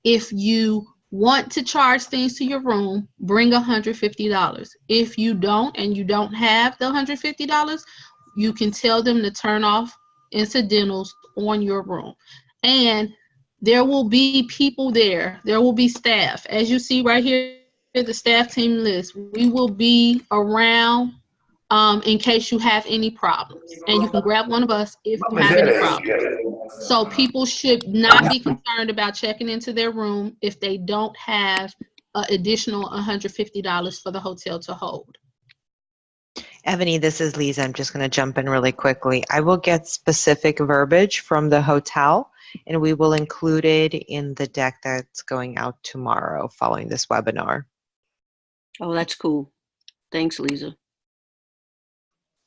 if you want to charge things to your room, bring $150. If you don't and you don't have the $150, you can tell them to turn off incidentals on your room. And there will be people there. There will be staff. As you see right here, the staff team list. We will be around in case you have any problems. And you can grab one of us if you have any problems. So people should not be concerned about checking into their room if they don't have additional $150 for the hotel to hold. Ebony, this is Lisa. I'm just going to jump in really quickly. I will get specific verbiage from the hotel, and we will include it in the deck that's going out tomorrow following this webinar. Oh, that's cool. Thanks, Lisa.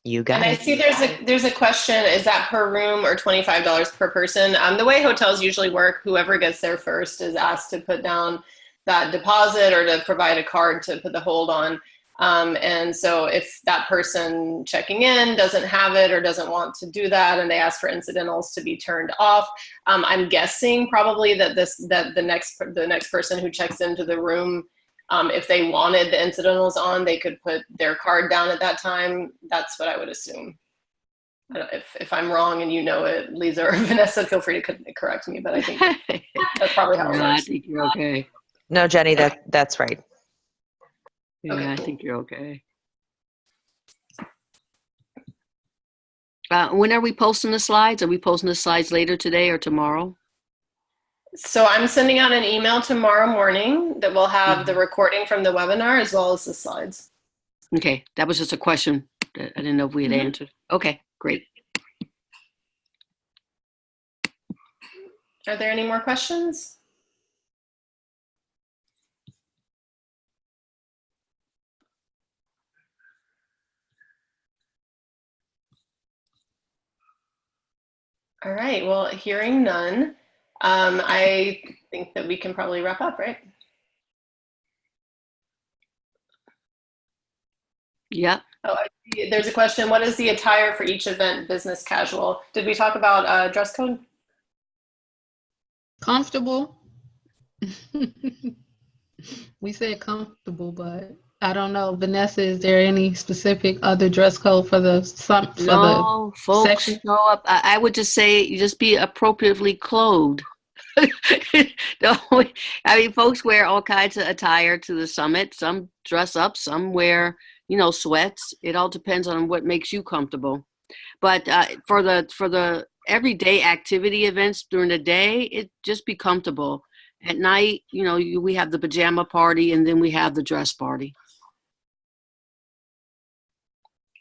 You got it. And I see there's a question, is that per room or $25 per person? The way hotels usually work, whoever gets there first is asked to put down that deposit or to provide a card to put the hold on. And so if that person checking in doesn't have it or doesn't want to do that and they ask for incidentals to be turned off, I'm guessing probably that the next person who checks into the room, if they wanted the incidentals on, they could put their card down at that time. That's what I would assume. I don't know, if I'm wrong and you know it, Lisa or Vanessa, feel free to correct me, but I think that's probably how it works. I think you're okay. No, Jenny, that's right. Yeah, okay, I think you're okay. When are we posting the slides? Are we posting the slides later today or tomorrow? So I'm sending out an email tomorrow morning that will have the recording from the webinar as well as the slides. Okay, that was just a question that I didn't know if we had answered. Okay, great. Are there any more questions? All right, well, hearing none, I think that we can probably wrap up, right? Yeah. Oh, there's a question. What is the attire for each event, business casual? Did we talk about dress code? Comfortable. We said comfortable, but I don't know. Vanessa, is there any specific other dress code for the No, folks section? show up. I would just say you just be appropriately clothed. I mean, folks wear all kinds of attire to the summit. Some dress up, some wear, sweats. It all depends on what makes you comfortable. But for the everyday activity events during the day, it just be comfortable. At night, we have the pajama party and then we have the dress party.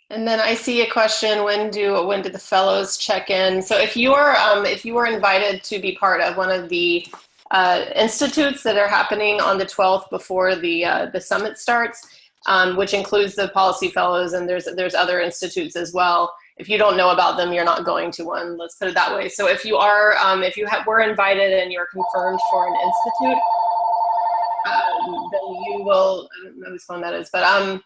And then I see a question: when do the fellows check in? So if you are invited to be part of one of the institutes that are happening on the 12th before the summit starts, which includes the policy fellows, and there's other institutes as well. If you don't know about them, you're not going to one. Let's put it that way. So if you are, were invited and you're confirmed for an institute, then you will. I don't know whose phone that is, but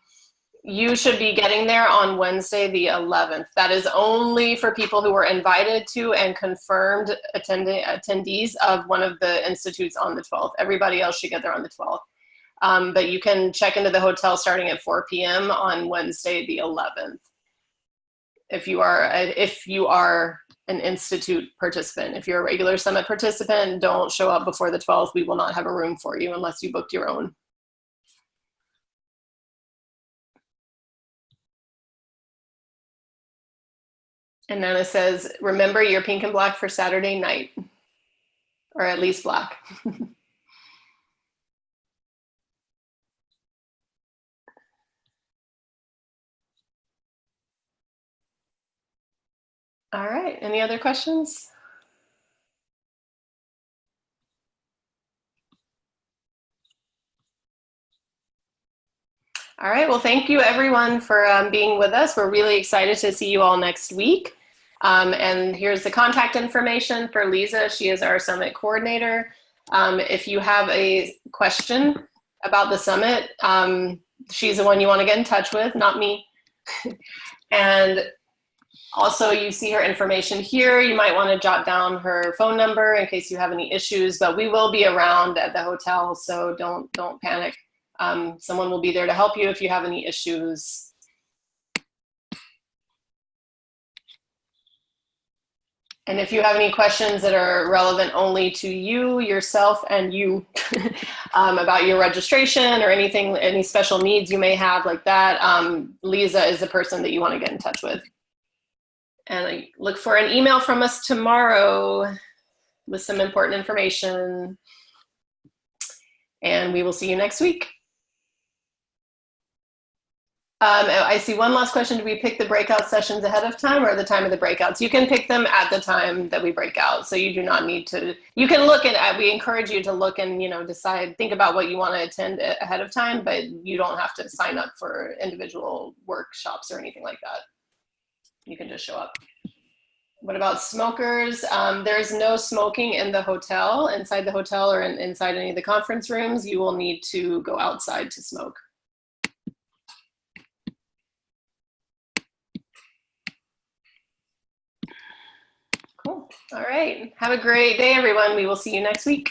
You should be getting there on Wednesday the 11th. That is only for people who were invited to and confirmed attendees of one of the institutes on the 12th. Everybody else should get there on the 12th. But you can check into the hotel starting at 4 p.m. on Wednesday the 11th. If you are an institute participant. If you're a regular summit participant, don't show up before the 12th. We will not have a room for you unless you booked your own. And Nana says, remember your pink and black for Saturday night, or at least black. All right, any other questions? All right, well, thank you everyone for being with us. We're really excited to see you all next week. And here's the contact information for Lisa. She is our summit coordinator. If you have a question about the summit, she's the one you want to get in touch with, not me. And also you see her information here. You might want to jot down her phone number in case you have any issues, but we will be around at the hotel, so don't panic. Someone will be there to help you if you have any issues. And if you have any questions that are relevant only to you, yourself, and you about your registration or anything, any special needs you may have like that, Lisa is the person that you want to get in touch with. And I look for an email from us tomorrow with some important information. And we will see you next week. I see one last question. Do we pick the breakout sessions ahead of time or the time of the breakouts? You can pick them at the time that we break out. So you do not need to, you can look at, we encourage you to look and, decide, think about what you want to attend ahead of time, but you don't have to sign up for individual workshops or anything like that. You can just show up. What about smokers? There's no smoking in the hotel, inside the hotel or inside any of the conference rooms. You will need to go outside to smoke. Cool. All right. Have a great day, everyone. We will see you next week.